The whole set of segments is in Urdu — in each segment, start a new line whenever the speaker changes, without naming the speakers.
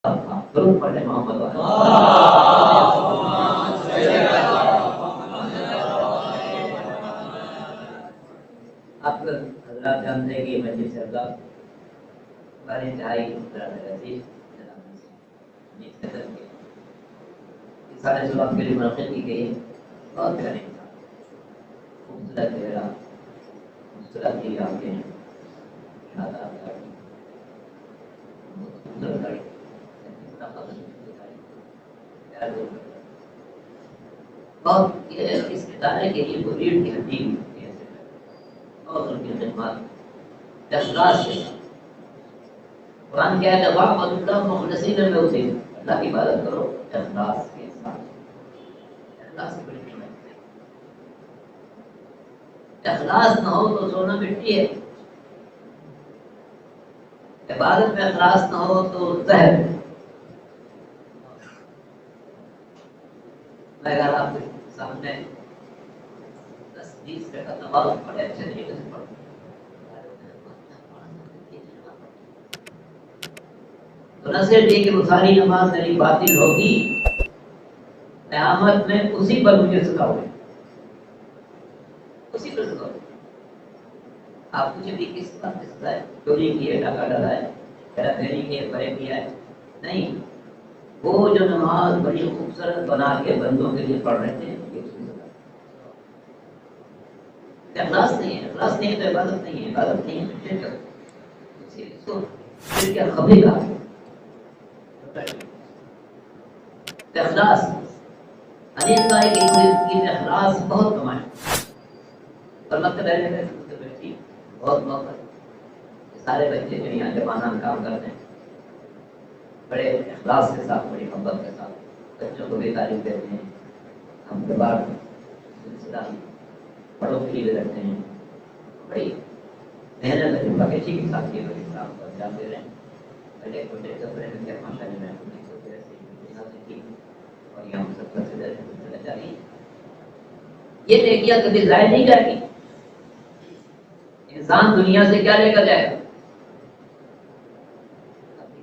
درود پڑھیں محمد والے. آپ حضرات جانتے ہیں کہ مجلس ارباب ہمارے انتہائی عزیز سارے سباب کے لیے منعقد کی گئی ہے. بہت پیارے انسان، خوبصورت چہرہ، خوبصورت کی آنکھیں، شاداب داڑھی، بہت خوبصورت داڑھی، بہت اس ادارے کے لیے وہ ریڑھ کی ہڈی ہوتی ہے. بہت ان کی خدمات اخلاص کے ساتھ. قرآن کیا ہے؟ وَاعْبُدُوا اللَّهَ مُخْلِصِينَ لَهُ الدِّينَ. اللہ کی عبادت کرو اخلاص کے ساتھ. اخلاص کی بڑی قیمت ہے. اخلاص نہ ہو تو سونا مٹی ہے. عبادت میں اخلاص نہ ہو تو زہر ہے. میں اگر آپ کے سامنے 10-20 رکعت نماز پڑھے اچھے طریقے سے پڑھوں تو نہ صرف یہ کہ وہ ساری نماز میری باطل ہوگی، قیامت میں اسی پر مجھے سزا ہوگی. اسی پر سزا ہوگی. آپ مجھے بھی کس بات کی سزا ہے؟ چوری کی ہے، ڈاکہ ڈالا ہے، ہیرا پھیری کی ہے، فریب کیا ہے؟ نہیں. وہ جو نماز بڑی خوبصورت بنا کے بندوں کے لیے پڑھ رہے تھے، یہ اس کی سزا ہے. اخلاص نہیں ہے. اخلاص نہیں ہے تو عبادت نہیں ہے. عبادت نہیں ہے تو شرک. اس کو شرک یا خبری کہا. اخلاص حدیث کا ہے کہ اخلاص بہت کم ہے. اور مکتب اہل بیت سے بیٹھی بہت موقع سارے بچے جو یہاں جوانان کام کرتے ہیں بڑے اخلاص کے ساتھ، بڑی محبت کے ساتھ بچوں کو بھی تعلیم دیتے ہیں. ہم کبار سلسلہ بڑوں کے لیے رکھتے ہیں. بڑی محنت ہے. باغیچی کے ساتھ یہ بڑے کام کو انجام دے رہے ہیں. پہلے چھوٹے کپڑے میں کیا ماشاء اللہ میں اور یہاں سب کا سلسلہ جاری. یہ نیکیاں کبھی ضائع نہیں جائے گی. انسان دنیا سے کیا لے کر جائے گا؟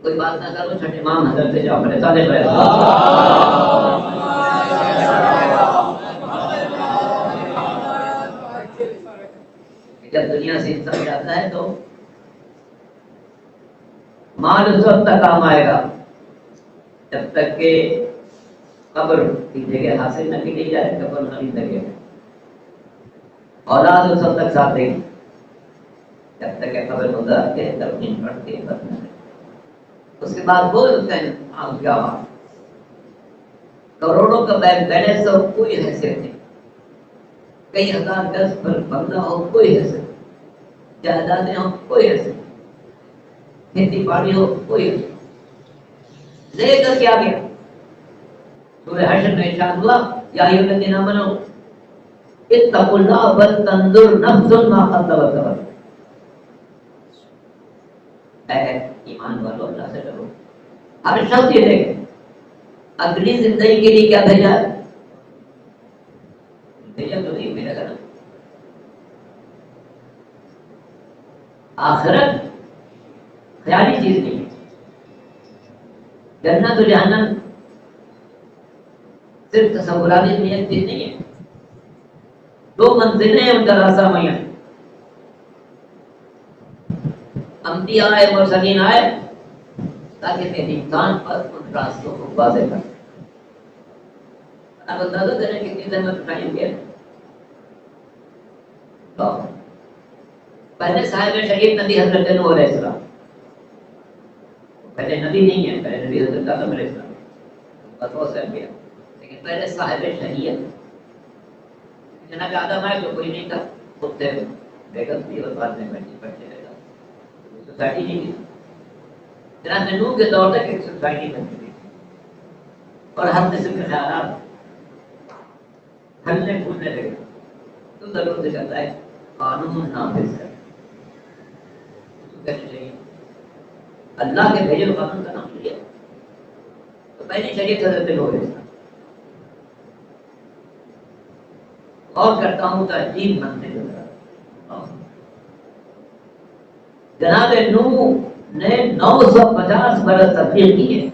کوئی بات نہ کرو، چھٹے امام حضرت سے جاؤ بڑے صالح رہے. جب دنیا سے انسان جاتا ہے تو مال اس وقت تک کام آئے گا جب تک کہ قبر کی جگہ حاصل نہ کی نہیں جائے. قبر نہیں لگے. اولاد اس وقت تک ساتھ دے گی جب تک کہ قبر گزار کے تلقین پڑھ کے ختم کرے. اس کے بعد وہ اس کا کیا بات. کروڑوں کا بینک بیلنس ہو کوئی حیثیت نہیں. کئی ہزار گز پر بنگلہ ہو کوئی حیثیت نہیں. جائیدادیں ہو کوئی حیثیت نہیں. کھیتی باڑی ہو کوئی حیثیت نہیں. لے کر کیا گیا؟ سورہ حشر میں ارشاد ہوا یا ایھا الذین آمنوا اتقوا اللہ ولتنظر نفس ما قدمت لغد. اے ایمان والو اللہ سے ڈرو. ہر شخص یہ دیکھے اگلی زندگی کے لیے کیا بھیجا ہے. بھیجا تو نہیں ملے گا نا. آخرت خیالی چیز نہیں ہے. جنت و جہنم صرف تصوراتی نیت چیز نہیں ہے. دو منزلیں ہیں ان کا راستہ میاں. انبیاء آئے، مرسلین آئے تاکہ میرے انسان پر ان راستوں کو واضح کر. اب اندازہ کریں کتنی زحمت اٹھائی ہوئی ہے. پہلے صاحب شریف نبی حضرت نوح علیہ السلام. پہلے نبی نہیں ہے، پہلے نبی حضرت آدم علیہ السلام. بہت سے انبیاء لیکن پہلے صاحب شریعت. جناب آدم آئے تو کوئی نہیں تھا. خود سے بیگم تھی اور بعد میں بچے رہتا. سوسائٹی نہیں تھی. جناب نوح کے دور تک ایک سوسائٹی بنتی تھی اور ہر قسم کے خیالات پھلنے پھولنے لگے. تو ضرورت سے کہتا ہے قانون نافذ ہے. کہنا چاہیے اللہ کے بھیجے قانون کا نام لیا. تو پہلی شریعت حضرت نوح علیہ السلام. اور کرتا ہوں تو عجیب منزل ہوتا. جناب نوح نے 950 برس تبلیغ کی ہے.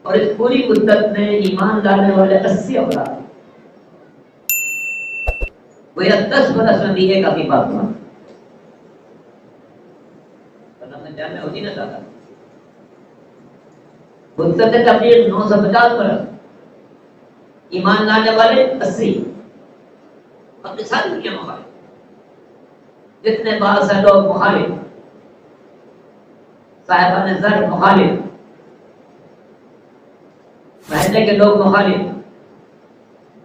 اور اس پوری مدت میں ایمان لانے والے 80 افراد، وہ 10 برس میں بھی ایک آدمی بات ہوا جان میں ہوتی نہ چاہتا مدت تبلیغ 950 برس، ایمان لانے والے 80، اپنی ساری دنیا مخالف، جتنے بعض ہیں لوگ مخالف، صاحبان زر مخالف، محلے کے لوگ مخالف،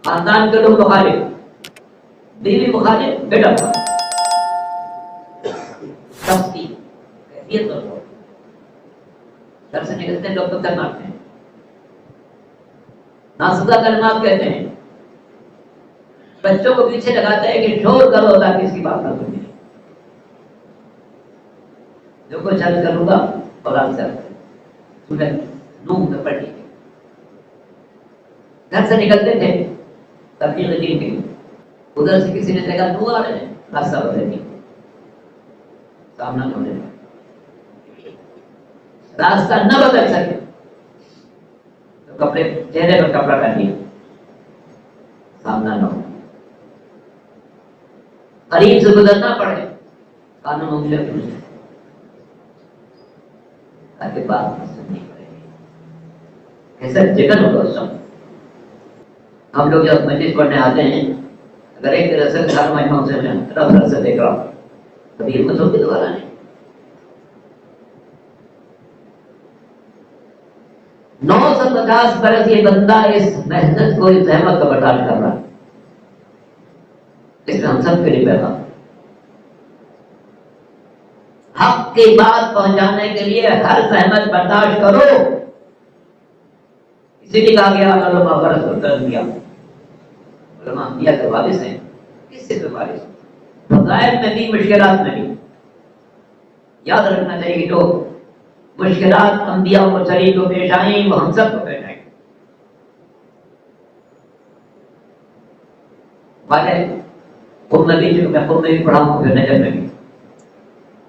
خاندان کے لوگ مخالف، بیوی مخالف، بیٹا مخالف، سب کی کیفیت اور لوگ گھر سے نکلتے ہیں، لوگ پتھر مارتے ہیں، ناسزا کلمات کہتے ہیں، بچوں کو پیچھے لگاتے ہیں کہ شور کرو تاکہ اس کی بات نہ سنیں، جو کچھ حل کروں گا اور آپ سے سورہ نوح میں پڑھ لیجیے۔ گھر سے نکلتے تھے تبلیغ دین کے لیے، ادھر سے کسی نے دیکھا نوح آ رہے ہیں، راستہ بدل دیا، سامنا نہ ہونے دیا، راستہ نہ بدل سکے تو کپڑے چہرے پر کپڑا پہن لیا، سامنا نہ ہو، قریب سے گزرنا پڑے، کانوں میں انگلیاں پوچھیں تاکہ بات نہ سننی پڑے، ایسا جگن ہو دوستوں۔ ہم لوگ جب مجلس پڑھنے آتے ہیں، اگر ایک رسل ہر مہینوں سے میں رف سے دیکھ رہا ہوں، کبھی ہمت ہوگی دوبارہ نہیں۔ 950 برس یہ بندہ اس محنت کو، اس زحمت کو برداشت کر رہا ہے، اس میں ہم سب کے لیے پیغام حق کی بات پہنچانے کے لیے ہر زحمت برداشت کرو۔ اسی لیے کہا گیا علماء ورثۃ الانبیاء، علماء انبیاء کے وارث ہیں، کس سے وارث ہیں؟ فضائل میں بھی، مشکلات میں بھی۔ یاد رکھنا چاہیے کہ جو مشکلات انبیاء و مرسلین کو پیش آئیں وہ ہم سب کو پیش آئیں۔ خود میں بھی، میں خود میں بھی پڑھا ہوں، پھر نجر میں بھی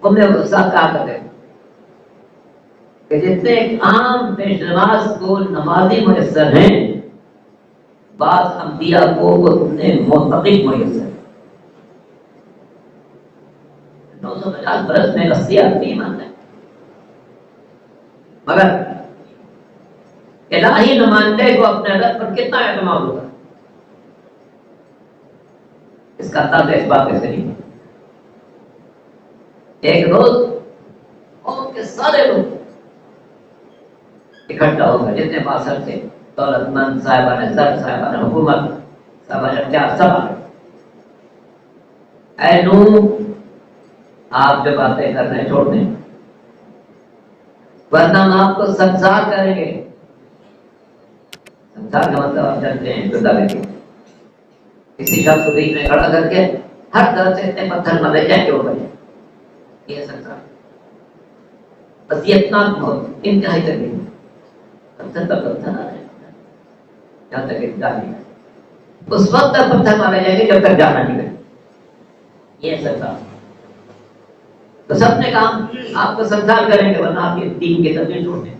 خود میں استاد کہا کرتے ہیں کہ جتنے عام پیش نماز کو نمازی میسر ہیں، بعض انبیاء کو اتنے معتقد میسر ہیں۔ 950 برس میں 80 آدمی ایمان ہے، مگر الہی نمائندے کو اپنے رب پر کتنا اعتماد ہوگا، اس کا اندازہ اس بات سے نہیں۔ ایک روز قوم کے سارے لوگ اکٹھا ہو گئے، جتنے باثر تھے، دولت مند، صاحبان زر، صاحبان حکومت، صاحبان اختیار، سب آ گئے۔ اے نوح، آپ جو باتیں کر رہے ہیں چھوڑ دیں، ورنہ ہم آپ کو سنسار کریں گے۔ سنسار کا مطلب آپ جانتے ہیں، جدا کر کے کسی شخص کو بیچ میں کھڑا کر کے ہر طرح سے اتنے پتھر مارے جائیں کہ وہ بنے، یہ سنسار۔ بس یہ اتنا بہت انتہائی تکلیف، پتھر پر پتھر آ رہے ہیں جہاں تک کہ جان نہیں، اس وقت تک پتھر مارے جائیں گے جب تک جانا نہیں گئے، یہ سنسار۔ تو سب نے کہا آپ کو سنسار کریں گے ورنہ آپ کے دین کے تبلیغ چھوڑ دیں۔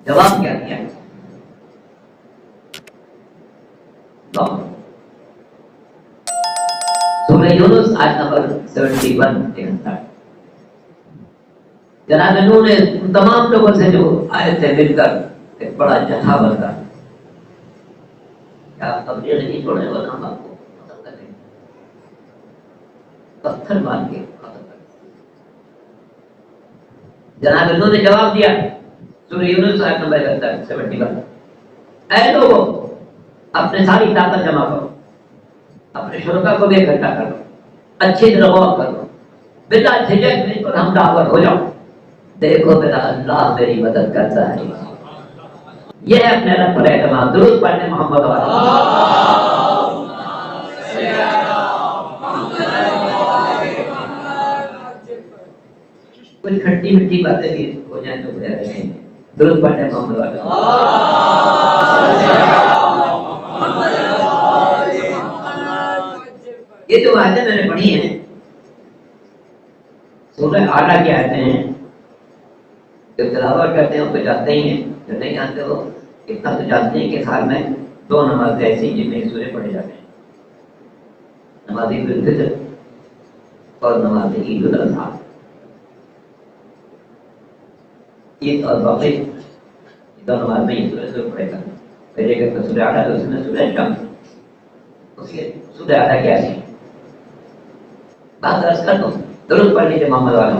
جواب کیا دیا؟ سورہ یونس آیت نمبر 71۔ جناب نوح نے ان تمام لوگوں سے جو آئے تھے مل کر ایک بڑا جتھا بندہ، کیا آپ تبلیغ نہیں چھوڑے ورنہ ہم آپ کو ختم کر دیں گے، پتھر مار کے ختم کر دیں۔ جناب نوح نے جواب دیا، سورہ یونس آیت نمبر 71، اے لوگوں، اپنے ساری طاقت جمع کرو، اپنے شرکا کو بھی اکٹھا کرو، اچھی طرح غور کرو، بلا جھجک میرے پر حملہ آور ہو جاؤ، دیکھو میرا اللہ میری مدد کرتا ہے۔ یہ ہے اپنے رب پر اعتماد۔ درود پڑھنے محمد کچھ کھٹی میٹھی باتیں بھی ہو جائیں تو درود پڑھنے محمد۔ یہ جو آیتیں میں نے پڑھی ہیں، سورہ اعلیٰ کی آیتیں ہیں، جب تلاوت کرتے ہیں تو جانتے ہی ہیں، جو نہیں جانتے وہ اتنا تو جانتے ہیں کہ سال میں 2 نمازیں ایسی جن میں سورے پڑھے جاتے ہیں، نماز عید الفطر اور نماز عید الاضحیٰ، عید اور بقرعید دو نماز میں یہ سورہ ضرور پڑھے گا. پہلے کہ سورہ اعلیٰ تو اس میں سورہ شمس، اس کے سورہ اعلیٰ کیا ہے بات درس کر دو، درود پڑھ لیجیے محمد والا.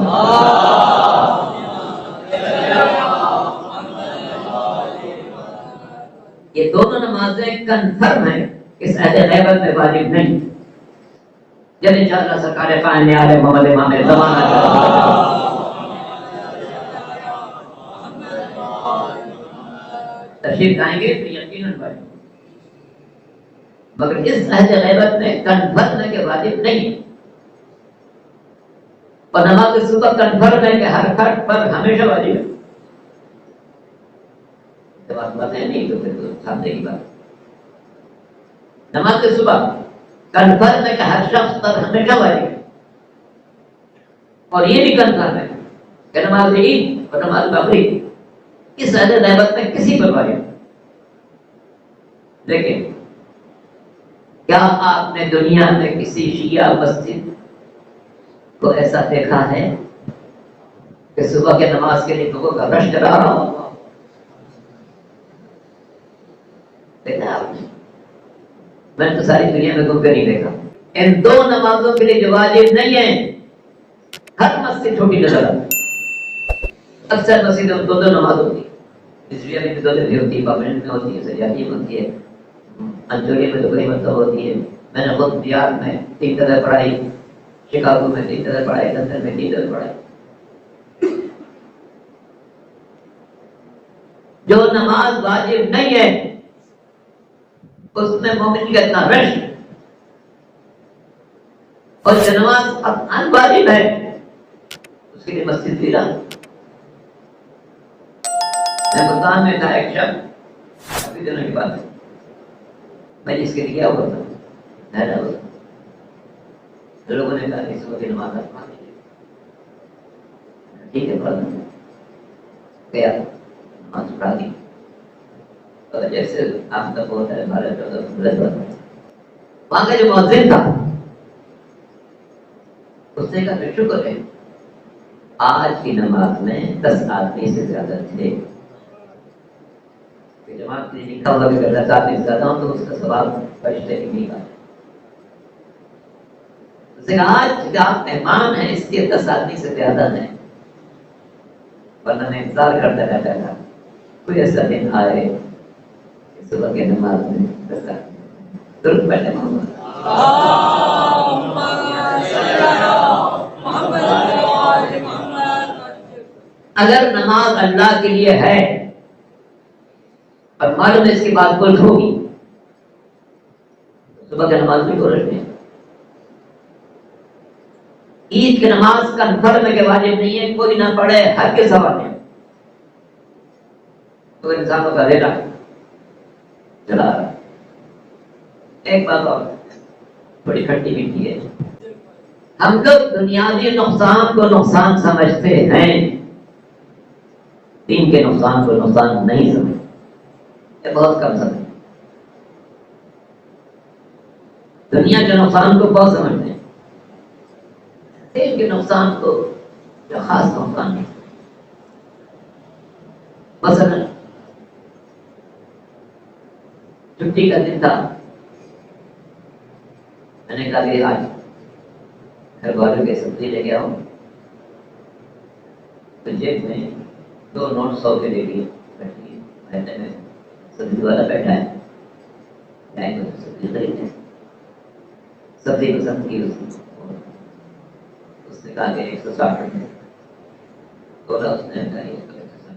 یہ دونوں نمازیں کنفرم ہیں، اس عہد غیبت میں واجب نہیں. جب انشاءاللہ سرکار قائم عالم محمد امام زمانہ تشریف لائیں گے تو یقیناً پڑھیں گے، مگر اس عہد غیبت میں کنفرم ہے کہ واجب نہیں. اور نماز صبح کنفرم ہے کہ ہر فرد پر ہمیشہ واجب ہے. جب آپ بتائیں نہیں تو پھر تو سامنے کی بات. نماز صبح کنفرم ہے کہ ہر شخص پر ہمیشہ واجب ہے، اور یہ بھی کنفرم ہے کہ نماز عید اور نماز بقرعید اس عہد غیبت میں کسی پر واجب ہے. لیکن کیا آپ نے دنیا میں کسی شیعہ مسجد کو ایسا دیکھا ہے کہ صبح کے نماز کے لیے لوگوں کا رش چلا رہا ہو؟ دیکھا آپ نے؟ میں تو ساری دنیا میں گھوم کے نہیں دیکھا. ان دو نمازوں کے لیے جو واجب نہیں ہے، ہر مسجد چھوٹی نظر آتی. اکثر مسجدوں میں 2 نماز ہوتی ہے، اسرائیل میں 2 بھی ہوتی ہے، بابرین میں ہوتی ہے، سجادی میں ہوتی ہے، انجوری میں تو کئی مرتبہ ہوتی ہے. میں نے خود بہار میں 3 دفعہ پڑھائی، شکاگو میں 3 دفعہ پڑھائی، لندن میں 3 دفعہ پڑھائی. جو نماز واجب نہیں ہے اس میں مومن کا اتنا رش، اور جو نماز اب واجب ہے اس کے لیے مسجد بھی رہا. میں ملتان میں تھا، ایک شخص ابھی دنوں کی بات ہے، میں جس کے لیے کیا ہوا تھا حیران ہوا. لوگوں نے کہا کہ صبح کی نماز آپ پڑھ لیجیے. ٹھیک ہے پڑھ لوں. گیا نماز پڑھا دی، اور جیسے آپ تک ہوتا ہے 12-14 وہاں کا جو مؤذن تھا اس نے کہا کہ شکر ہے آج کی نماز میں 10 آدمی سے زیادہ تھے. کہ جماعت نے لکھا ہوا کہ اگر 10 آدمی سے زیادہ ہوں تو اس کا ثواب بچتے ہی نہیں پاتے. آج کا مہمان ہے اس لیے 10 آدمی سے زیادہ ہے، ورنہ میں انتظار کرتا رہتا تھا کوئی ایسا دن آئے کہ صبح کی نماز میں 10 آدمی. درود پڑھتے محمد. اگر نماز اللہ کے لیے ہے اور معلوم اس کی بات کل ہوگی، صبح کی نماز بھی ہو رہی ہے. عید کی نماز کنفرم ہے کہ واجب نہیں ہے، کوئی نہ پڑھے ہر کے سوال ہے. تو انسانوں کا ریلا چلا رہا. ایک بات اور بڑی کھٹی میٹھی ہے، ہم لوگ دنیاوی نقصان کو نقصان سمجھتے ہیں، دین کے نقصان کو نقصان نہیں سمجھتے. یہ بہت کم سمجھتے. دنیا کے نقصان کو بہت سمجھتے ہیں، دین کے نقصان کو جو خاص نقصان نہیں. مثلا چھٹی کا دن تھا، میں نے کہا کہ آج گھر والوں کے سبزی لے کے آؤ. تو جیب میں 2 نوٹ 100 کے لے لیے. بیٹھے میں سبزی والا بیٹھا ہے، جائیں گے سبزی خریدیں. سبزی پسند کی اس نے کہا کہ 160 روپئے. بولا اس نے کہا 160.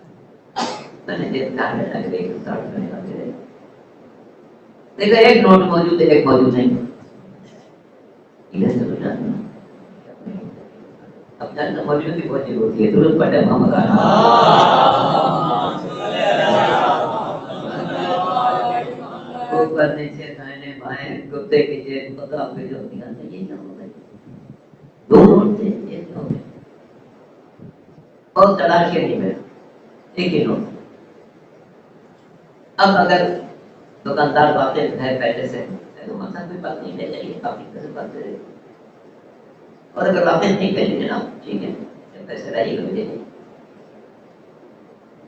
میں نے جتنا ہے 160 روپئے کا دے. دیکھا ایک نوٹ موجود ہے، ایک موجود نہیں. ادھر سے تو جاننا اب جاننا موجود بھی بہت ضرورت ہوتی ہے. درود پڑھے محمد. اوپر نیچے دائیں بائیں کتے کی جیب پتا پہ جو نکالتا یہ کیا ہوتا ہے. 2 نوٹ تھے، ایک نوٹ ہے. بہت تلاش کے نہیں میں ایک ہی نوٹ. اب اگر دکاندار واقف ہے پہلے سے تو مسئلہ کوئی بات نہیں لے جائیے کافی پیسے بات کرے. اور اگر واقف نہیں پہلے جناب ٹھیک ہے پیسے لائیے گا دے دیجیے.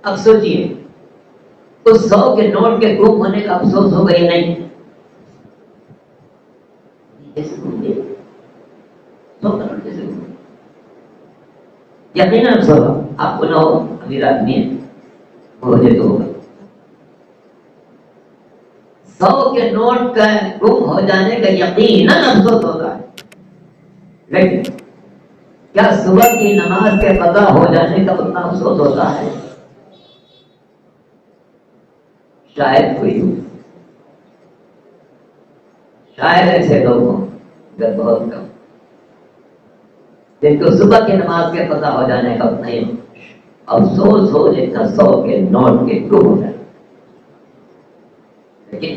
اب سوچیے اس 100 کے نوٹ کے گم ہونے کا افسوس ہوگا یا نہیں؟ یقیناً افسوس ہوگا. آپ کو نہ ہو امیر آدمی ہے مجھے تو ہوگا. 100 کے نوٹ کا گم ہو جانے کا یقیناً افسوس ہوتا ہے. لیکن کیا صبح کی نماز کے قضا ہو جانے کا اتنا افسوس ہوتا ہے؟ شاید کوئی ہو. شاید ایسے لوگ ہوں اگر بہت کم جن کو صبح کی نماز کے قضا ہو جانے کا نہیں افسوس ہو جتنا 100 کے نوٹ کے گم ہو جائے. لیکن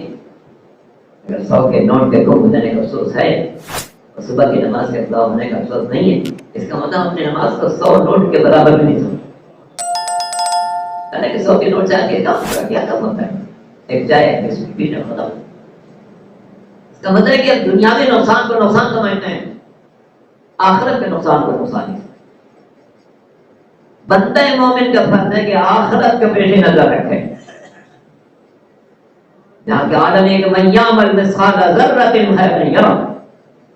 اگر 100 کے نوٹ کے گم ہو جانے کا افسوس ہے اور صبح کی نماز کے قضا ہونے کا افسوس نہیں ہے اس کا مطلب اپنی نماز کو 100 نوٹ کے برابر بھی نہیں سمجھا. کہ 100 کے نوٹ سے آگے کام کیا کم ہوتا ہے؟ ایک چائے بسکٹ پینا ختم. اس کا مطلب ہے کہ دنیاوی نقصان کو نقصان سمجھتے ہیں آخرت کے نقصان کو نقصان نہیں. بندہ مومن کا فرض ہے کہ آخرت کے پیش نظر رکھے. جہاں کہ عالم ہے کہ من یعمل مثقال ذرۃ خیرا یرہ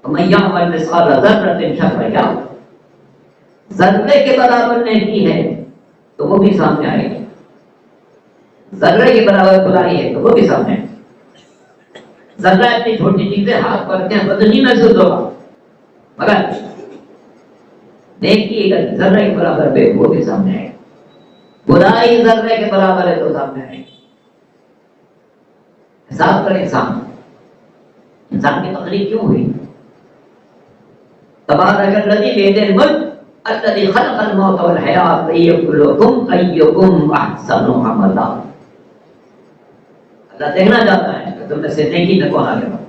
ومن یعمل مثقال ذرۃ شرا یرہ. ذرے کے برابر نیکی ہے تو وہ بھی سامنے آئے گی. ذرے کے برابر برائی ہے تو وہ بھی سامنے آئے گی. ذرہ اتنی چھوٹی چیز ہے ہاتھ پر کے بدن نہیں محسوس ہوگا مگر نیکی اگر ذرے کے برابر ہے وہ بھی سامنے آئے گی. برائی ذرے کے برابر ہے تو سامنے آئے گی. حساب کرے انسان کی تقریر کیوں ہوئی؟ تبارک الذی بیدہ الملک الذی خلق الموت والحیات لیبلوکم ایکم احسن عملا. اللہ دیکھنا چاہتا ہے کہ تم میں سے نیکی میں کون آگے بڑھا.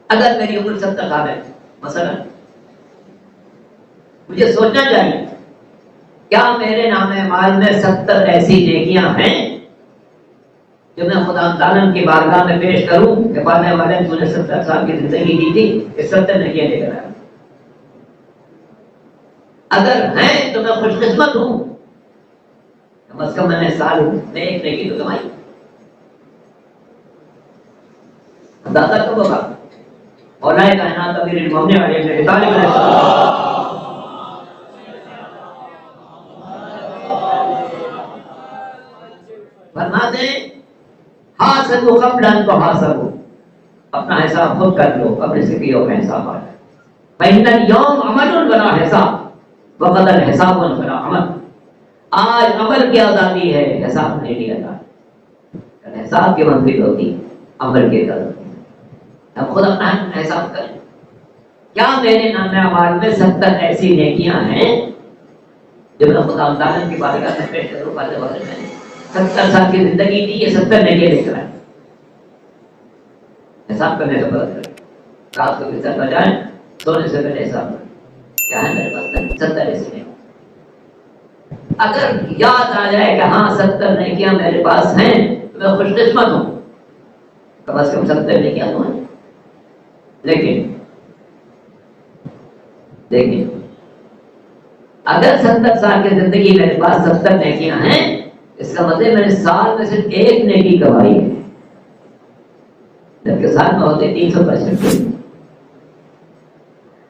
اگر میری عمر 70 سال ہے مثلا مجھے سوچنا چاہیے کیا میرے نام اعمال میں 70 ایسی نیکیاں ہیں جو میں خدا تعالیٰ کی بارگاہ میں پیش کروں کہ پانے والے تو نے 70 سال کی زندگی دی تھی کہ 70 نیکیاں لے کر آیا. اگر ہیں تو میں خوش قسمت ہوں کم از کم میں نے سال میں ایک نیکی تو کمائی. اندازہ کب ہوگا اولائے کائنات امیر المومنین علی ابن ابی طالب علیہ السلام فرماتے ہیں حاسبوا قبل ان تحاسبوا. اپنا حساب خود کر لو قبل سے کہ یوم حساب آ جائے. فإن اليوم عمل ولا حساب وغدا الحساب ولا عمل. آج عمل کی آزادی ہے حساب نہیں لیا جاتا. حساب کی منزل ہوتی عمل کی آزادی. اب خود اپنا حساب کریں کیا میرے نام اعمال میں 70 ایسی نیکیاں ہیں جو میں خدا تعالیٰ کی بارگاہ میں پیش کروں. پہلے والے میں 70 سال کی زندگی دی یہ 70 نیکیاں لے کر آئے. حساب کرنے کا پتہ کریں. رات کو بستر پر جائیں سونے سے پہلے حساب کریں کیا ہے میرے پاس 70 ایسی نیکیاں. اگر یاد آ جائے کہ ہاں 70 نیکیاں میرے پاس ہیں تو میں خوش قسمت ہوں کم از کم 70 نیکیاں تو ہیں. لیکن اگر 70 سال کی زندگی میرے پاس 70 نیکیاں ہیں اس کا مطلب میں نے سال میں صرف ایک نیکی کمائی ہے جبکہ سال میں ہوتے 365.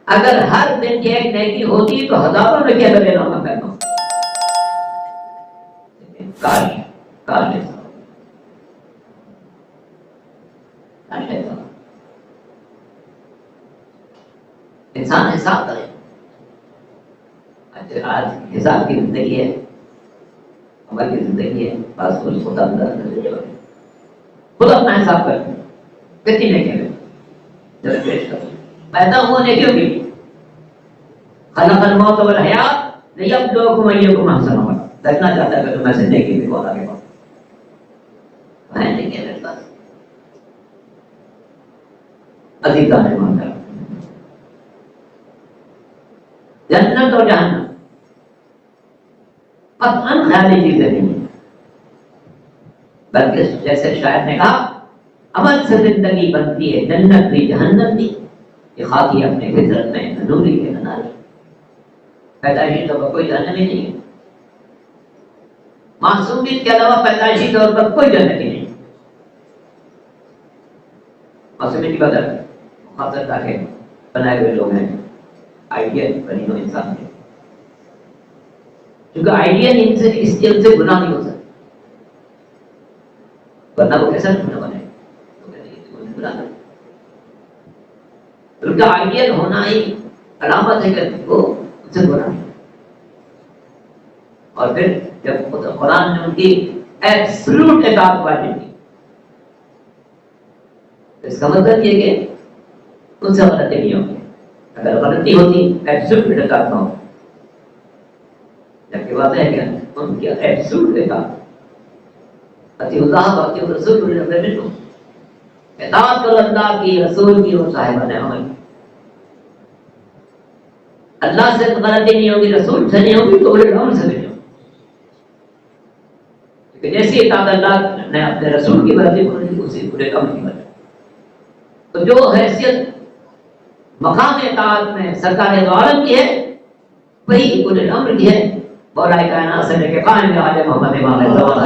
اگر ہر دن کی ایک نیکی ہوتی تو ہزاروں نیکیاں کر لینا ہوگا. میں کاش انسان حساب کرے. آج حساب کی زندگی ہے عمل کی زندگی ہے بس کچھ خود اپنا حساب کر کتنی نیکیاں پیش کر. پیدا ہوا نیکیوں کی خلق الموت والحیات لیبلوکم ایکم احسن عملا. دیکھنا چاہتا ہے کہ تم ایسے نیکی بھی بہت آگے بڑھو. نیکی میرے پاس عزیزان محترم جنت اور جہنم قطعاً خیالی چیزیں نہیں ہیں، بلکہ جیسے شاعر نے کہا عمل سے زندگی بنتی ہے، جنت بھی جہنم بھی، یہ خاکی اپنے فطرت میں نوری کے ناری، پیدائشی طور پر کوئی جہنم ہی نہیں ہے، معصومیت کے علاوہ پیدائشی طور پر کوئی جنت ہی نہیں، معصومیت کی بدل خاطر کے بنائے ہوئے لوگ ہیں آئیڈیل بنی ہو انسان کے، کیونکہ آئیڈیل ان سے اس دل سے گناہ نہیں ہو سکتا، ورنہ وہ کیسا گناہ بنے گا، ان کا آئیڈیل ہونا ہی علامت ہے کہ وہ ان سے گناہ نہیں، اور پھر جب قرآن نے ان کی ایبسلوٹ اطاعت واجب کی، اس کا مطلب یہ کہ ان سے غلطی نہیں ہوگی، اگر غلطی ہوتی ایبسلوٹ اطاعت نہ ہو، جبکہ بات ہے کہ ان کی ایبسلوٹ اطاعت اطیعوا اللہ واطیعوا الرسول اولي الامر منکم، اطاعت کرو اللہ کی، رسول کی اور صاحبان عمل کی، اللہ سے غلطی نہیں ہوگی، رسول سے نہیں ہوگی تو اولي الامر سے نہیں ہوگی، کیونکہ جیسی اطاعت اللہ نے اپنے رسول کی غلطی کی اسی پورے کم کی غلطی، تو جو حیثیت مقام اطاعت میں سرکار دو عالم کی ہے وہی اولي الامر کی ہے، مولا کائنات سے لے کے قائم عالم محمد امام زمان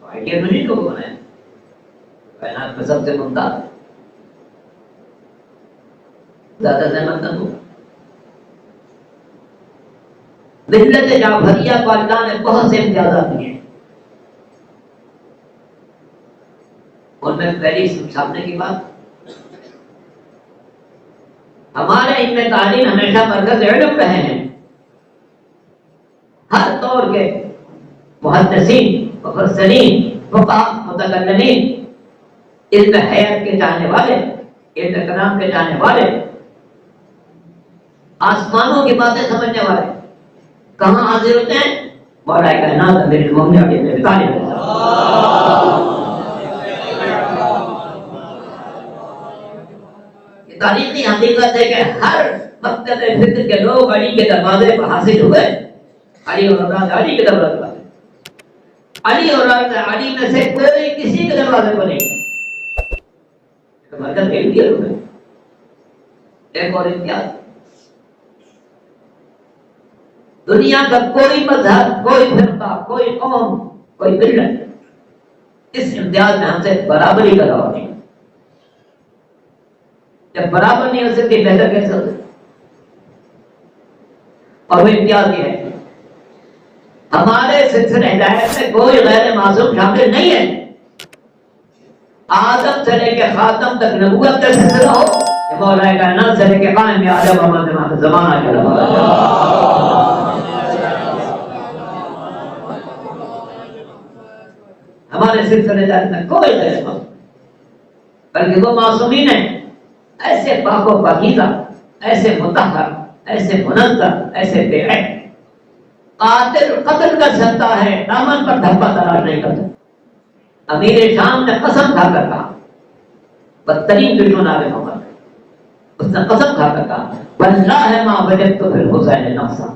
آئیڈیل نہیں کو بنایا، کائنات میں سب سے ممتاز زیادہ زحمت نہ ہو، ملت جعفریہ کو اللہ نے بہت سے امتیازات دیے، اور میں پہلی سامنے کی بات، ہمارے ان میں تعلیم ہمیشہ مرکز علم رہے ہیں، ہر دور کے محدثین مفسرین فقہاء متکلمین علم حیات کے چاہنے والے، علم کلام کے چاہنے والے، آسمانوں کی باتیں سمجھنے والے کہاں حاضر ہوتے ہیں؟ مولا کائنات امیر المومنین ابی طالب، یہ تاریخی حقیقت ہے کہ ہر مکتب فکر کے لوگ علی کے دروازے پر حاصل ہوئے، علی اور اولاد علی کے دروازے پر، علی اور علی میں سے کوئی کسی کے دروازے پر نہیں، مرکز ایک دیا ہوئے، ایک اور امتیاز، دنیا کا کوئی مذہب، کوئی فرقہ، کوئی قوم، کوئی ملت اس امتیاز میں ہم سے برابری کا دعویٰ نہیں، جب برابر نہیں ہو سکتی بہتر کیسے ہو سکتی؟ اور وہ امتیاز یہ ہے ہمارے سلسلہ ہدایت میں کوئی غیر معصوم شامل نہیں ہے، آدم سے لے کے خاتم تک نبوت کا سلسلہ ہو، مولا کائنات سے لے کے قائم عالم محمد زمانہ کے ہمارے سلسلے ہدایت میں کوئی غیر معصوم، بلکہ وہ معصومین ہیں ایسے پاک و پاکیزہ، ایسے مطہر، ایسے منزہ، ایسے بے عیب، قاتل قتل کر سکتا ہے، دامن پر دھبا تلاش نہیں کر سکتا، امیر شام نے قسم کھا کر کہا، بدترین دشمن آل محمد، اس نے قسم کھا کر کہا واللہ ما وجدت فی الحسین نقصا،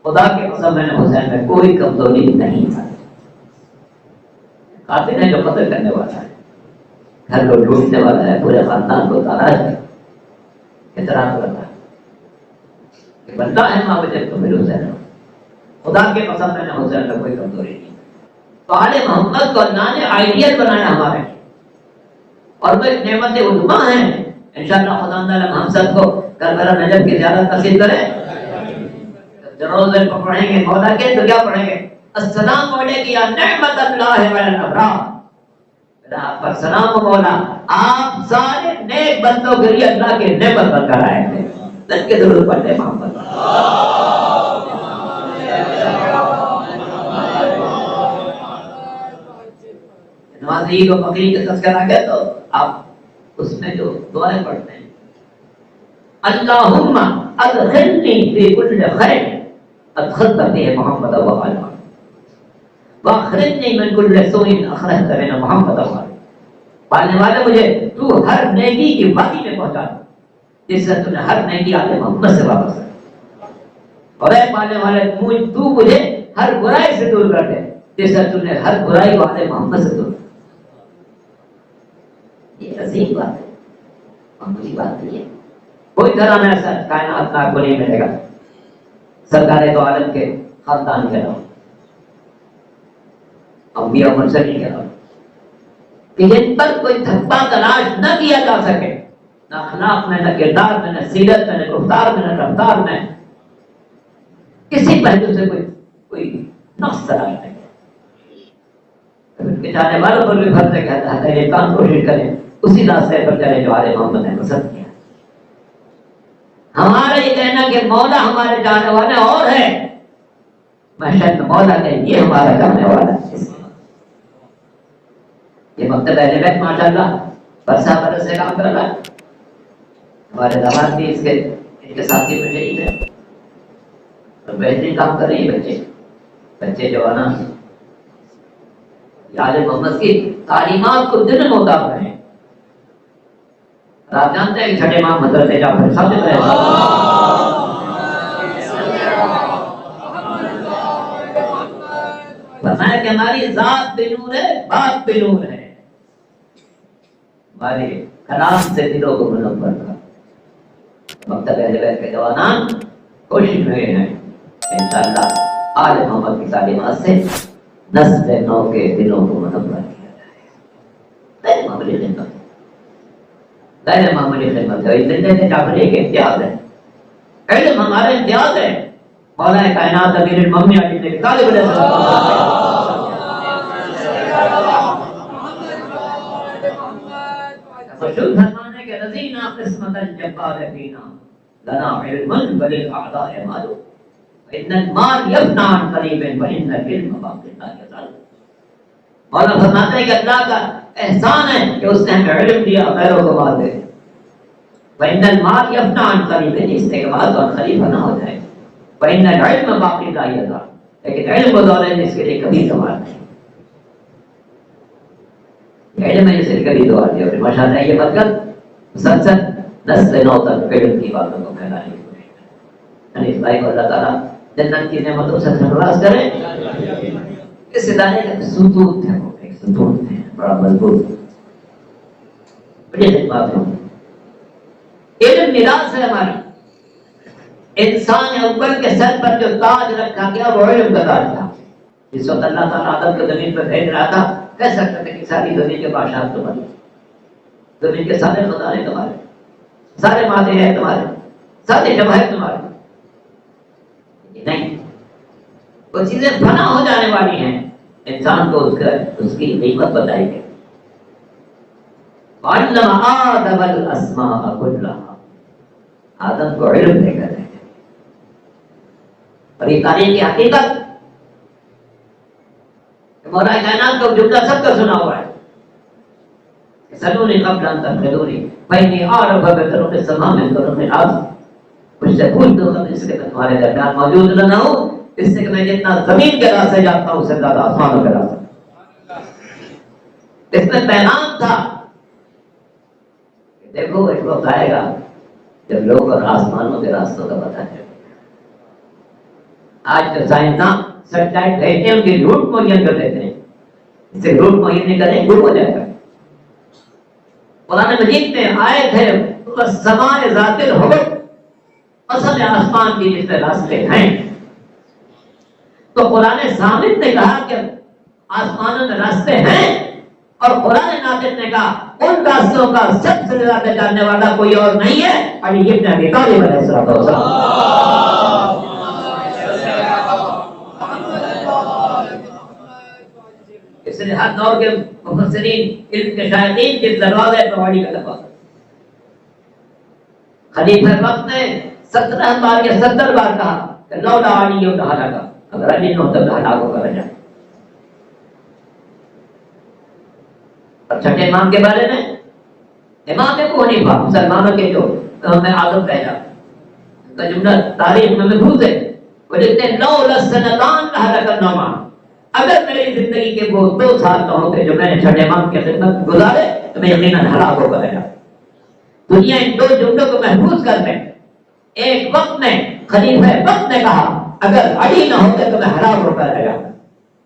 خدا کی قسم میں نے حسین میں کوئی کمزوری نہیں تھا، قاتل ہے جو قتل کرنے والا ہے، گھر کو لوٹنے والا ہے، پورے خاندان کو تاراج ہے، اعتراف کرتا ہے کہ واللہ ما وجدت فی الحسین، خدا کے قسم میں نے حسین میں کوئی کمزوری نہیں، تو آل محمد کو اللہ نے آئیڈیل بنایا ہمارے، اور وہ ایک نعمت عظمیٰ ہے، انشاءاللہ خدا تعالیٰ ہم سب کو کربلا نجف کی زیارت نصیب کرے، روزے کو پڑھیں گے مولا کے تو کیا پڑھیں گے؟ السلام علیکم یا نعمت اللہ علی الابرار، آپ پر سلام و مولا، آپ سارے نیک بندوں کے لیے اللہ کے نعمت بن کر آئے تھے، لج کے درود پڑھتے محمد نماز عید و بقرعید کا تذکرہ ہے تو آپ اس میں جو دعائیں پڑھتے ہیں اللہم ادخلنی فی کل خیر ادخلت فیہ محمد و آل محمد واخرجنی من کل سوء اخرجت من محمد و آل، پالنے والے مجھے تو ہر نیکی کی وادی میں پہنچا جس سے تم نے ہر نیکی آل محمد سے واپس کر. اور اے پانے والے تو مجھے ہر برائی سے دور کر دے جس سے تم نے ہر برائی کو آل محمد سے دور. یہ عظیم بات ہے، معمولی بات نہیں ہے. کوئی گھرانہ ایسا کائنات کو نہیں ملے گا سرکار دو عالم کے خاندان کے نام انبیاء مرسلین کے نام کہ جن پر کوئی دھبا تلاش نہ کیا جا سکے، نہ اخلاق میں، نہ کردار میں، نہ سیرت میں، نہ گفتار میں، نہ رفتار میں، کسی پہلو سے کوئی نقص تلاش نہیں. ان کے جانے والوں پر بھی فرض کہتا ہے یہ کام کوشش کریں اسی راستے پر چلے جو آل محمد نے پسند کیا. ہمارا یہ کہنا کہ مولا ہمارے جانے والے اور ہے، محشر میں مولا کہ یہ ہمارا جانے والا ہے. یہ مکتب اہل بیت ماشاءاللہ برسا برس سے کام کر رہا ہے. ہمارے داماد بھی ان کے ساتھی میں شہید ہیں اور بہترین کام کر رہی ہے. بچے جوانان آل محمد کی تعلیمات کو دل میں اتار رہے ہیں. آپ جانتے ہیں کہ چھٹے امام حضرت جعفر صادق رہے فرمایا کہ ہماری ذات بے نور ہے، بات بے نور ہے. ہمارے کلام سے دلوں کو منور کر. مکتب اہل بیت کے جوانان کوشش رہے ہیں انشاءاللہ آل محمد کی تعلیمات سے نسل نو کے دلوں کو منور کیا جائے. غیر معمولی خدمت، غیر معمولی خدمت ہے. زندگی جعفر ایک امتیاز ہے، علم ہمارا امتیاز ہے. مولا کائنات امیر المومنین علی بن طالب علیہ السلام مشہور فرمان ہے کہ رضینا قسمت الجبار فینا لنا علم وللأعداء مال وإن المال يفنى عن قریب وإن العلم باق لا يزال. مولا فرماتے ہیں کہ اللہ کا احسان ہے کہ اس نے ہمیں علم دیا، غیروں کو مال دے. وإن المال يفنى عن قریب، اس کے بعد اور خلیفہ نہ ہو جائے. وإن العلم باق لا يزال، لیکن علم وہ دولت جس کے لیے کبھی زوال نہیں. علم ہے جسے کبھی دعا دیا. اور ماشاءاللہ یہ برکت مسلسل نسل نو تک علم کی باتوں کو پھیلانے کی کوشش کریں. یعنی اس بھائی کو اللہ تعالیٰ جنت کی نعمتوں سے سرفراز کرے. اس ادارے کا ستون ہے، وہ ایک ستون ہے بڑا مضبوط، بڑی خدمات ہے. علم میراث ہے ہماری. انسان اول کے سر پر جو تاج رکھا گیا وہ علم کا تاج تھا. جس وقت اللہ تعالیٰ آدم کو زمین پر بھیج رہا تھا کہہ سکتے تھے کہ ساری زمین کے بادشاہ تمہارے، زمین کے سارے خزانے تمہارے، سارے مادے ہیں تمہارے، سارے جواہر تمہارے. نہیں، وہ چیزیں فنا ہو جانے والی ہیں. انسان کو اس کی قیمت بتائی گئی. وَعَلَّمَ آدَمَ الْأَسْمَاءَ كُلَّهَا، آدم کو علم دے کر. اور یہ تاریخ کی حقیقت مولا کائنات کا جملہ سب کا سنا ہوا ہے. سلونی قبل ان تفقدونی فإنی أعرف بطرق السماء من طرق الأرض. مجھ سے پوچھ دو قبل اس کے تمہارے درمیان موجود نہ ہو، اس سے کہ میں جتنا زمین کے راستے جاتا ہوں اس سے زیادہ آسمانوں کے راستے. اس میں پیغام تھا کہ دیکھو ایک وقت آئے گا جب لوگ اور آسمانوں کے راستوں کا پتہ چلے. آج تو سائنسداں سیٹلائٹ بھیجتے ہیں، ان کی روٹ معین کر دیتے ہیں. اس سے روٹ معین نہیں کریں گم ہو جائے گا. قرآن مجید میں آیت ہے السماء ذات الحبک، قسم آسمان کی جس میں راستے ہیں. تو قرآن ثابت نے کہا کہ آسمانوں میں راستے ہیں، اور قرآن ناطق نے کہا ان راستوں کا سب سے زیادہ جاننے والا کوئی اور نہیں ہے علی ابن ابی طالب علیہ السلام. اس لیے ہر دور کے مفسرین علم کے شائقین کے دروازے پر واڑی کا لگا. خلیفہ وقت نے 17 بار یا 70 بار کہا کہ لولا علی لہلاکا، اگر علی نہ ہوتا تو ہلاک ہو کر جائے. اور چھٹے امام کے بارے میں امام ابو حنیفہ مسلمانوں کے جو میں اعظم کہا کا جملہ تاریخ میں محفوظ ہے. وہ لکھتے ہیں لولا السنتان لہلک النعمان، اگر میری زندگی کے وہ 2 سال نہ ہوتے جو میں نے چھٹے امام کی خدمت گزارے تو میں یقیناً ہلاک ہو کر جاتا. دنیا ان دو جملوں کو محفوظ کر لیں. ایک وقت میں خلیفہ وقت نے کہا اگر علی نہ ہوتے تو میں ہلاک ہو کر رہ جاتا.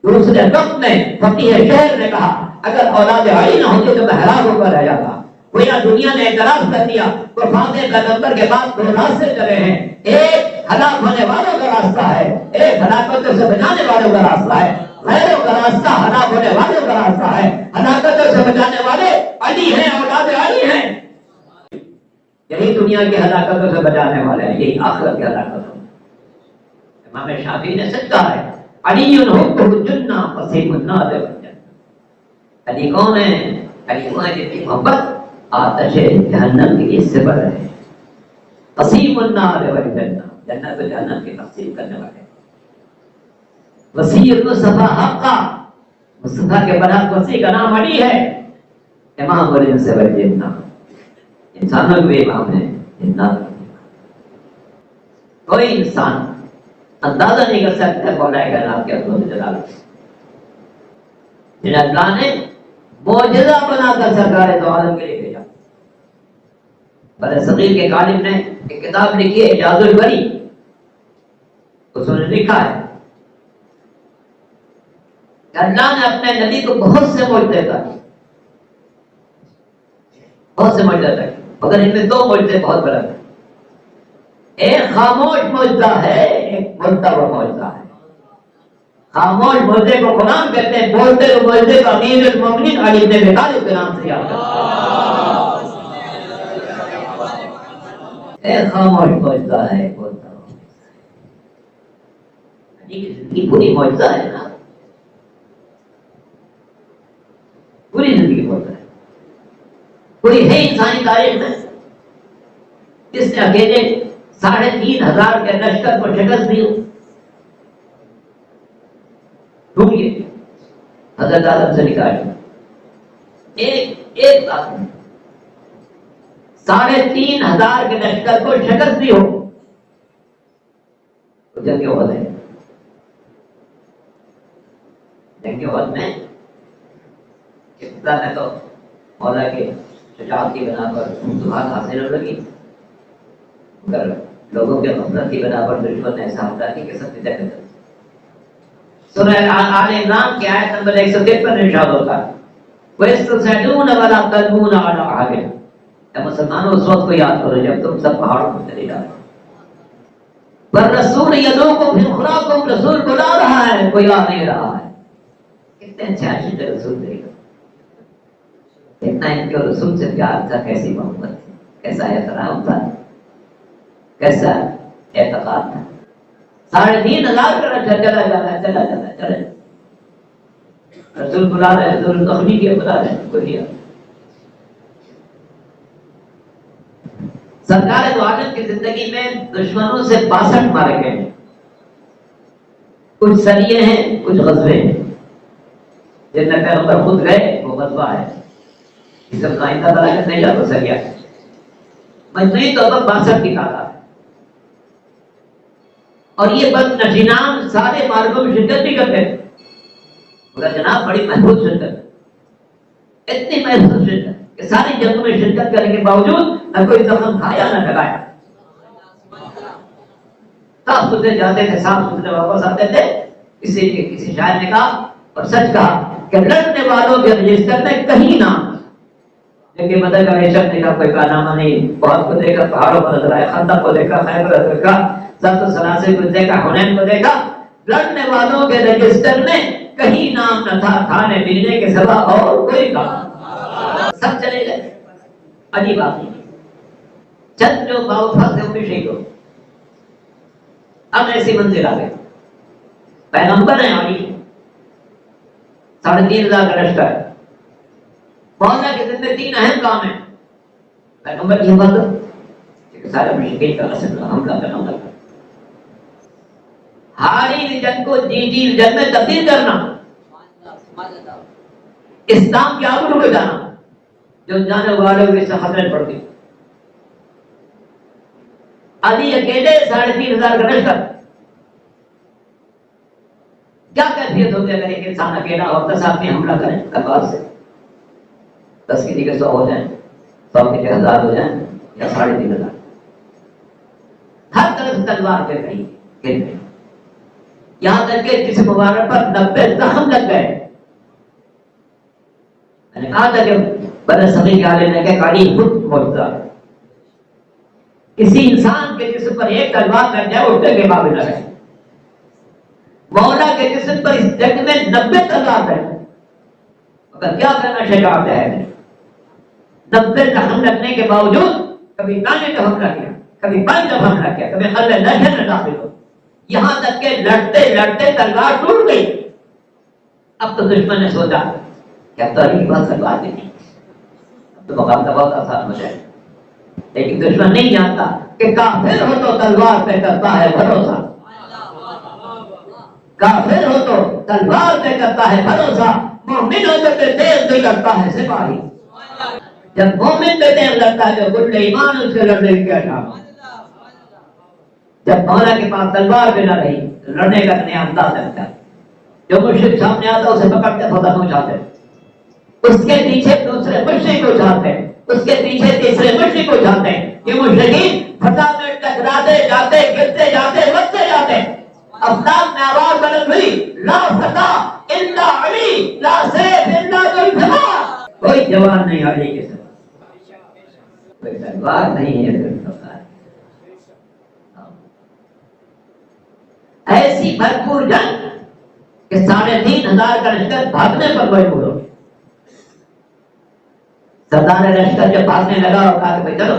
دوسرے وقت میں فقیہ شہر نے کہا اگر اولاد علی نہ ہوتی تو میں ہلاک ہو کر رہ جاتا. گویا دنیا نے اعتراف کر دیا وفات پیغمبر کے بعد دو راستے چلے ہیں. ایک ہلاک ہونے والوں کا راستہ ہے, ایک ہلاکتوں سے بچانے والوں کا راستہ ہے. غیروں کا راستہ ہلاک ہونے والوں کا راستہ ہے. ہلاکتوں سے بچانے والے علی ہیں, اولاد علی ہیں. یہی دنیا کی ہلاکتوں سے بچانے والے ہیں, یہی آخرت کی ہلاکتوں. امام شافعی نے سچ کہا ہے علی حبہ الجنہ وسیم النار والجنہ. علی کون ہے؟ علی وہ ہے جس کی محبت آتش جہنم کی اس سے بڑھ رہے ہیں. وسیم النار والجنہ, جنت و جہنم کی تقسیم کرنے والے. وسیع المصطفیٰ حقا, مصطفیٰ کے برحق وسیع کا نام علی ہے. امام الانس والجنہ, انسانوں کے امام ہیں, جنات. کوئی انسان اندازہ نہیں کر سکتا مولا کرام کے عظمت و جلال سے. جن اللہ نے معجزہ بنا کر سرکار دو عالم کے لیے بھیجا. بر صغیر کے عالم نے ایک کتاب لکھی ہے اعجاز البری, اس نے لکھا ہے کہ اللہ نے اپنے نبی کو بہت سے معجزے دیتا, بہت سے معجزے دیتا, مگر ان میں دو معجزے بہت بڑے ہیں. ایک خاموش معجزہ ہے, ایک بولتا ہوا معجزہ ہے. خاموش معجزے کو قرآن کہتے ہیں, بولتے ہوئے معجزے کو امیر المومنین علی بن ابی طالب کے نام سے یاد کرتے ہیں. ایک خاموش معجزہ ہے, ایک بولتا ہوا. علی کی زندگی پوری معجزہ ہے نا, پوری زندگی معجزہ ہے. کوئی ہے انسانی تاریخ میں جس نے اکیلے 3,500 کے لشکر کو شکست دی ہو؟ ڈھونڈیے حضرت آدم سے نکالیے ایک بات, 3,500 کے لشکر کو شکست دی ہو. جنگ احد ہے, جنگ احد میں ابتدا میں تو مولا کے شجاعت کی بنا پر فتوحات حاصل ہو لگی, مگر لوگوں کے غفلت کی بنا پر دشمن نے ایسا حملہ کی کہ سب جگہ. سورہ آل عمران کی آیت نمبر 153 میں ارشاد ہوتا ہے وَيَسْتَسْعِدُونَ وَلَا تَلْوُونَ عَلَىٰ أَحَدٍ. اے مسلمانوں اس وقت کو یاد کرو جب تم سب پہاڑوں پر چلے جاؤ. وَالرَّسُولُ يَدْعُوكُمْ فِي أُخْرَاكُمْ, رسول بلا رہا ہے, کوئی آ نہیں رہا ہے. کتنے اچھے عاشق رسول دیکھو, اتنا ان کے رسول سے پیار تھا, کیسی محبت تھی, کیسا احترام تھا, کیسا اعتقاد تھا. 3,500 کا لشکر چلا جاتا ہے. رسول بلا رہے, رسول زخمی کیا بلا رہے, کوئی سرکار دو عالم کی زندگی میں دشمنوں سے 62 مارے گئے. کچھ سریے ہیں, کچھ غزوے ہیں. جن میں پیغمبر خود گئے وہ غزوہ ہے, اس کا آئندہ بلاغت نہیں جاتا سریا. مجموعی طور پر 62 کی تعداد. اور یہ بد نشینان سارے مارکوں میں شرکت بھی کرتے ہیں, مگر جناب بڑی محفوظ شرکت, اتنی محفوظ شرکت کہ ساری جنگوں میں شرکت کرنے کے باوجود نہ کوئی زخم کھایا نہ لگایا. صاف ستھرے جاتے تھے, صاف ستھرے واپس آتے تھے. کسی شاعر نے کہا اور سچ کہا کہ لڑنے والوں کے رجسٹر میں کہیں نام, لیکن مدد کا ریشم نے کہا کوئی کارنامہ نہیں. بہت کو دیکھا, پہاڑوں پر نظر آئے, خندق کو دیکھا, خیبر کو دیکھا, سب سلاسل کو دیکھا, حنین کو دیکھا, لڑنے والوں کے رجسٹر میں کہیں نام نہ تھا کھانے پینے کے سوا اور کوئی کام. سب چلے گئے. عجیب بات نہیں, چند جو باوفا تھے وہ بھی شہید ہو. اب ایسی منزل آ گئی, پیغمبر ہیں علی, 3,500 کا لشکر. مولا کے ذمہ 3 اہم کام ہیں. پیغمبر کی حفاظت, سارے مشرکین کا حملہ کرنا, ہاری ہوئی جنگ کو جی جنگ میں تبدیل کرنا, اسلام کے آگے رکے جانا, جو جانے والے ہوئے سے خطرے پڑتی. علی اکیلے 3,500 کا لشکر. کیا کیفیت ہوتی ہے اگر ایک انسان اکیلا اور 10 آدمی حملہ کریں تلوار سے؟ 10 کی جگہ 100 ہو جائیں, 100 کی جگہ 1000 ہو جائیں. یا 3,500 ہر طرف تلوار کے گئی گر گئی، یہاں تک کہ جس مبارک پر 90 زخم لگ گئے۔ میں نے کہا تھا کہ بڑے صغیر کے عالم نے کہ کاڑی خود معجزہ، کسی انسان کے جسم پر ایک تلوار لگ جائے اٹھنے کے قابل نہ رہے، مولا کے جسم پر اس جنگ میں 90 تلوار ہے، مگر کیا کرنا شجاعت ہے، 90 زخم لگنے کے باوجود کبھی دانے پہ حملہ کیا، کبھی بائیں طرف حملہ کیا، کبھی خلے لہجے میں داخل ہو، یہاں تک کہ لڑتے لڑتے تلوار ٹوٹ گئی۔ اب تو دشمن نے سوچا کہ اب تو علی کے پاس تلوار بھی نہیں، اب تو مقابلہ بہت آسان ہو جائے، لیکن دشمن نہیں جانتا کہ کافر ہو تو تلوار پہ کرتا ہے بھروسہ، کافر ہو تو تلوار پہ کرتا ہے بھروسہ، مومن ہو تو تیز پہ کرتا ہے سپاہی۔ جب مومن پہ تیز لگتا ہے تو گل ایمان اس سے لڑنے کی کیا ٹھام، جب مولا کے پاس تلوار پہ نہ رہی لڑنے کا نیا انداز لگتا ہے، جو مشرک سامنے آتا اسے پکڑتے فتح پہنچاتے، اس کے پیچھے دوسرے مشرک کو اٹھاتے، اس کے پیچھے تیسرے مشرک کو اٹھاتے، یہ مشرکین فتح میں ٹکراتے جاتے، گرتے جاتے، بچتے جاتے۔ افلاک میں آواز بلند ہوئی، لا فتح الا علی، لا سیف الا ذو الفقار، کوئی جوان نہیں علی کے سوا، کوئی تلوار نہیں ہے ایسی بھرپور جنگ کہ 3,500 کا لشکر بھاگنے پر مجبور ہو گیا۔ سردار لشکر جب بھاگنے لگا اور کہا کہ بھائی چلو،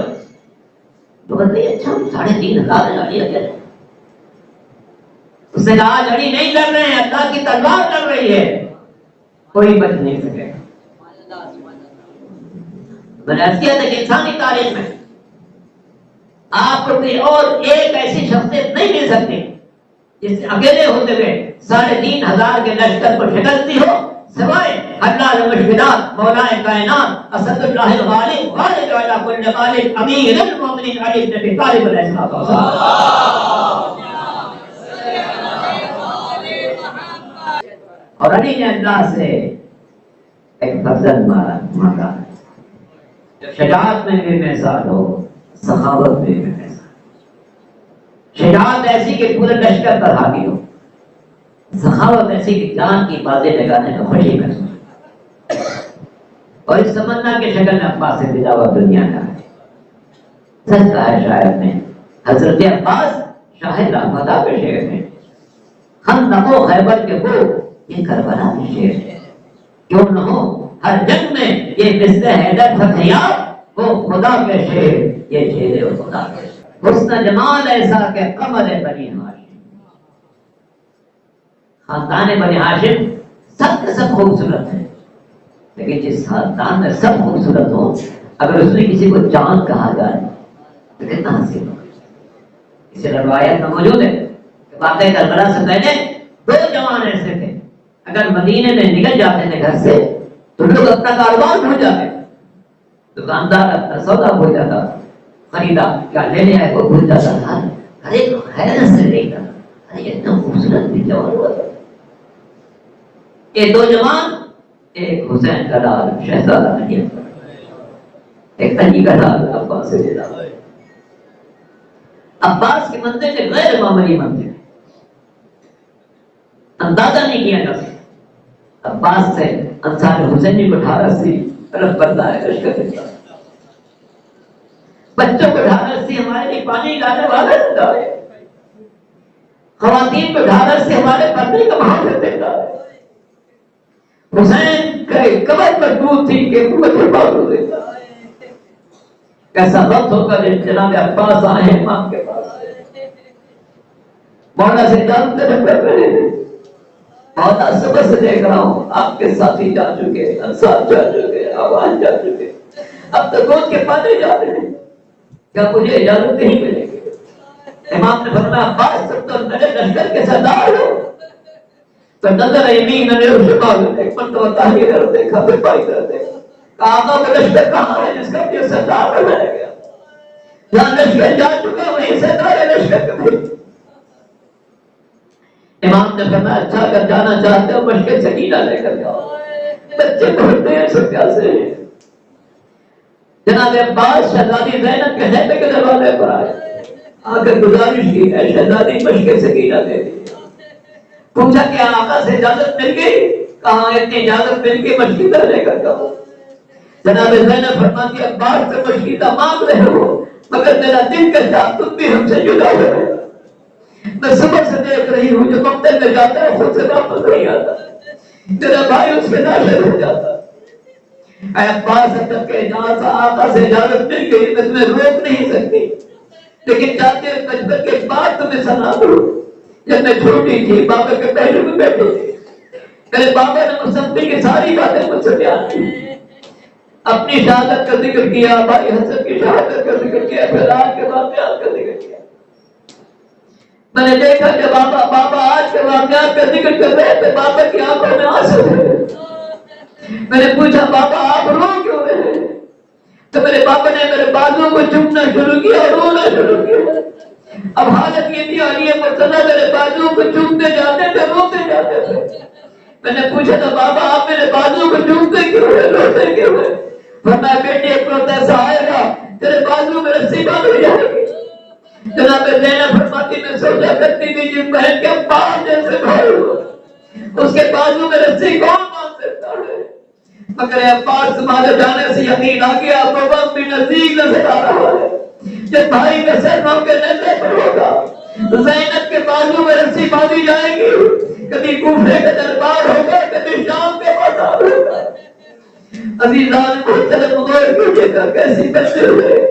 تو کہتے اچھا 3,500 لڑی اکیلے، اس نے کہا لڑی نہیں لڑ رہے ہیں، اللہ کی تلوار لڑ رہی ہے، کوئی بچ نہیں سکے۔ میں نے عرض کیا تھا کہ انسانی تاریخ میں آپ کو کوئی اور ایک ایسی شخصیت نہیں مل سکتی جس سے اکیلے ہوتے ہوئے 3,500 کے لشکر کو شکست ہو، سوائے حلال مشکلات مولا کائنات اسد اللہ الغالب غالب علی کل غالب امیر المومنین علی بن ابی طالب علیہ السلام۔ اور علی نے اللہ سے ایک فضل مانگا، شجاعت میں بھی مثال ہو، سخاوت میں بھی مثال، شجاعت ایسی کہ پورے لشکر پر حاوی ہو، سخاوت ایسی کہ جان کی بازیں لگانے کا خوشی محسوس، اور اس تمنا کی شکل میں عباس سے دلاور دنیا کا ہے۔ سچ کہا ہے شاعر نے، حضرت عباس شاہد رحمتہ کے شعر میں، خندق و خیبر کے وہ یہ کربلا کے شعر ہے، کیوں نہ ہو ہر جنگ میں یہ مثل حیدر فتحیاب، وہ خدا کے شعر یہ شعر و خدا کے شعر، حسن جمال ایسا کہ قمر بنی ہاشم، خاندان بنی ہاشم سب کے سب خوبصورت ہیں، لیکن جس خاندان میں سب خوبصورت ہو اگر اس میں کسی کو چاند کہا جائے تو کتنا حسین ہوگا۔ اسے روایت میں موجود ہے کہ واقعہ کربلا سے پہلے 2 جوان ایسے تھے، اگر مدینے میں نکل جاتے تھے گھر سے تو لوگ اپنا کاروبار بھول جاتے، دکاندار اپنا سودا بھول جاتا، خریدار کیا لینے آئے وہ بھول جاتا تھا، ہر ایک حیرت سے دیکھتا تھا اتنا خوبصورت بھی جوان ہوا تھا۔ یہ 2 جوان، ایک حسین کا لال شہزادہ نہیں، ایک علی کا لال عباس سے جدا، عباس کی منزل سے غیر معمولی منزل، اندازہ نہیں کیا جا سکتا۔ عباس سے انصار حسینی کو 1880 طرف بڑھتا ہے لشکر کے ساتھ، بچوں کو 1880 ہمارے لیے پانی لانے والا ہوتا ہے، خواتین کو 1880 ہمارے پردے کا بہانا دیتا ہے، حسین کے کمر پر دودھ تھی کہ قوت بازو دیتا ہے۔ کیسا وقت ہوگا جب جناب عباس آئے امام کے پاس، مولا سے جانتے ہیں مولا صبح سے دیکھ رہا ہوں آپ کے ساتھی جا چکے، انصار جا چکے، آواز جا چکے، اب تو گود کے پانے جا رہے ہیں، کیا مجھے اجازت نہیں ملے گی؟ امام نے فرمایا عباس تم تو میرے لشکر کے سردار ہو، تو نظر یمین نظر شمال ایک مرتبہ تاہیر کر دیکھا، پھر پائی کر دیکھا، آقا کا لشکر کہاں ہے جس کا یہ سردار بنایا گیا؟ جہاں لشکر جا چکا وہیں سردار لشکر کبھی۔ امام نے فرمایا اچھا اگر جانا چاہتے ہو مشکل سکینہ لے کر جاؤ، بچے پڑھتے ہیں سب کیسے ہیں، جناب عباس شہزادی زینب کے حیدر کے دروازے پر آئے، آ کر گزارش کی ہے شہزادی مشک سکینہ دے دی۔ پوچھا کہ آقا سے اجازت مل گئی؟ کہاں اتنی اجازت مل کے مشکیدہ لے کر جاؤ۔ جناب زینب فرماتی عباس سے مشکیدہ مانگ رہے ہو مگر میرا دل کہتا تم بھی ہم سے جدا ہو رہے ہو۔ میں صبح سے دیکھ رہی ہوں جو مقتل میں جاتا ہے خود سے واپس نہیں آتا، میرا بھائی اس کے ناشر ہو جاتا۔ اے عباس تک کے اجازت آقا سے اجازت مل گئی، میں تمہیں روک نہیں سکتی، لیکن چاہتے بچپن کے بعد تمہیں سنا دوں۔ جب میں چھوٹی تھی بابا کے پہلے میں بیٹھی تھی، میرے بابا نے مصنفی کی ساری باتیں مجھ سے بیان کی، اپنی شہادت کا ذکر کیا، بھائی حسن کی شہادت کا ذکر کیا، پھر آج کے واقعات کا ذکر کیا۔ میں نے دیکھا کہ بابا آج کے واقعات کا ذکر کر رہے تھے، بابا کی آنکھوں میں آنسو تھے۔ میں نے پوچھا بابا آپ رو کیوں رہے ہیں؟ تو میرے بابا نے میرے بازو کو چومنا شروع کیا اور رونا شروع کیا۔ اب حالت یہ تھی اور یہ مرتضی میرے بازو کو چومتے جاتے تھے، روتے جاتے تھے۔ میں نے پوچھا تھا بابا آپ میرے بازو کو چومتے کیوں ہیں، روتے کیوں ہیں؟ فرمایا بیٹی ایک وقت ایسا آئے گا تیرے بازو میں رسی باندھ ہو جائے گی۔ جناب زینب فرماتی میں سوچا کرتی تھی جس بہن کے پاس جیسے بھائی ہو اس کے بازو میں رسی کون باندھ سکتا ہے؟ مگر عباس تمہارے جانے سے یقین آ گیا، بابا بھی نزدیک نظر آ رہا ہے، جب بھائی کا سر نو کے نظر پر ہوگا زینب کے بازو میں رسی باندھی جائے گی، کبھی کوفے کا دربار ہوگا، کبھی شام کے بازار ہوگا۔ عزیزان محترم غور کیجیے گا کیسی بچے ہوئے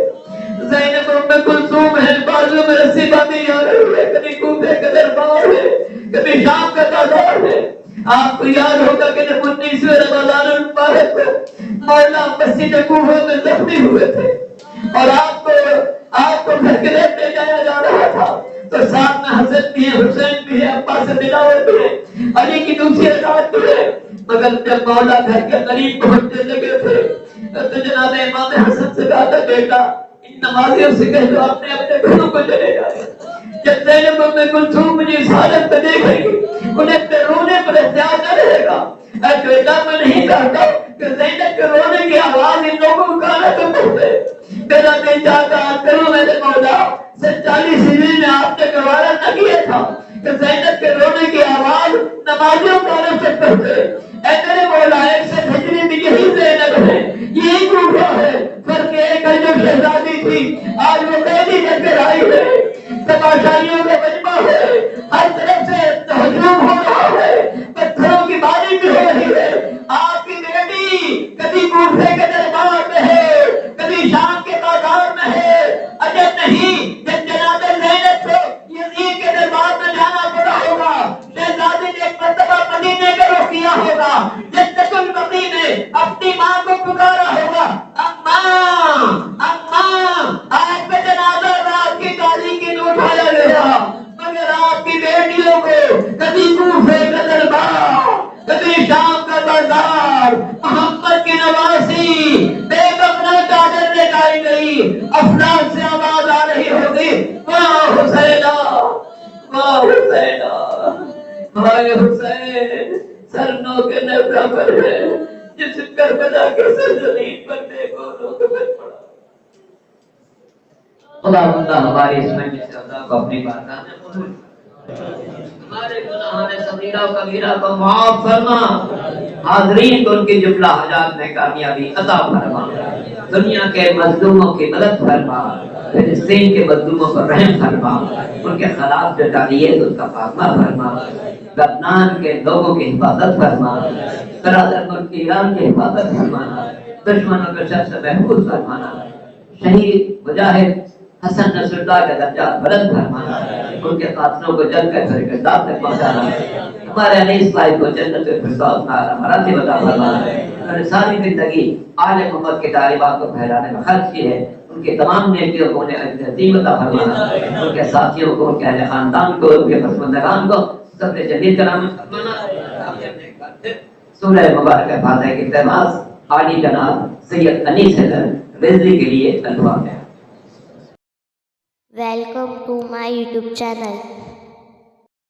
زینب ام کلثوم ہے، بازو میں رسی باندھی جا رہی ہے، کبھی کوفے کا دربار ہے، کبھی شام کا بازار ہے۔ آپ کو یاد ہوگا کہ جب 19ویں رمضان المبارک کو مولا مسجد کوفہ میں زخمی ہوئے تھے اور آپ کو گھر کے لے جایا جا رہا تھا تو ساتھ میں حسن بھی ہے، حسین بھی ہے، عباس بلاول بھی ہے، علی کی دوسری اولاد بھی ہے، مگر جب مولا گھر کے قریب پہنچنے لگے تھے تو جناب امام حسن سے کہا تھا بیٹا ان نمازیوں سے کہہ دو اپنے اپنے گھروں کو چلے جائیں۔ جب زینب ام کلثوم مجھے اس حالت میں دیکھے گی انہیں اپنے رونے پر احتیاط نہ رہے گا۔ اے بیٹا میں نہیں چاہتا کہ زینب کے رونے کی آواز ان لوگوں کو کانا تو پڑے، میرا دل چاہتا کرو میرے مولا سچالی سیدھی نے آپ نے گوارا نہ کیا تھا کہ زینب کے رونے کی آواز نمازیوں کو نہ سے پڑے۔ اے میرے مولا ایک سے بھجری بھی یہی زینب ہے، یہی کوفہ ہے، فرق ایک ہے جو شہزادی تھی آج وہ قیدی بن کر آئی ہے، تماشائیوں کا مجمع ہے، ہر طرف سے ہجوم ہو رہا ہے، پتھروں کی بارش بھی ہو رہی ہے۔ آپ کی بیٹی کبھی کوفے کے دربار میں ہے، کبھی شام کے بازار میں ہے، عجب نہیں جب جناب زینب کو یزید کے دربار میں جانا پڑا ہوگا، شہزادی نے ایک مرتبہ مدینے کا رخ کیا ہوگا، جنت البقیع میں اپنی ماں کو پکارا ہوگا اماں اماں، آج میں جنازہ رات کی تاریکی میں اٹھایا گیا، مگر آپ کی بیٹیوں کو کبھی کوفے کا دربار، کبھی شام کا بازار، محمد کی نواسی بے کپڑا چادر لگائی گئی، افراد سے آواز آ رہی ہوگی واہ حسینہ واہ حسینہ، ہائے حسین سر نو کے نیزہ پر ہے، جس کربلا کے سرزمین پر دیکھو روک کر پڑا۔ خدا ہماری اس مجلس سے اللہ کو اپنی بارگاہ میں قبول ہمارے گناہان صغیرہ و کبیرہ کو معاف فرما، حاضرین کو ان کی جملہ حاجات میں کامیابی عطا فرما، دنیا کے مظلوموں کی مدد فرما، فلسطین کے مظلوموں پر رحم فرما، ان کے خلاف جو تعلیت ان کا خاتمہ فرما، لبنان کے لوگوں کی حفاظت فرما، برادر ملک ایران کی حفاظت فرمانا، دشمنوں کے شر سے محفوظ فرمانا، شہید مجاہد حسن نصر اللہ کا درجہ بلند فرمانا، ان کے قاتلوں کو جلد کر فرقدار تک پہنچانا، ہمارے علی اسلائی کو جنت الفردوس میں اعلیٰ مراتب عطا فرمانا۔ انہوں نے ساری زندگی آل محمد کے تعلیمات کو پھیلانے میں خرچ کی ہے، ان کے تمام نیکیوں کو انہیں اجر عظیم عطا فرمانا، ان کے ساتھیوں کو، ان کے اہل خاندان کو، ان کے پسماندگان کو صبر جمیل کرام فرمانا۔ سورہ مبارکہ فاتحہ کی تلاوت عالی جناب سید انیس حیدر رضوی کے لیے الفاظ ہے۔
Welcome to my YouTube channel.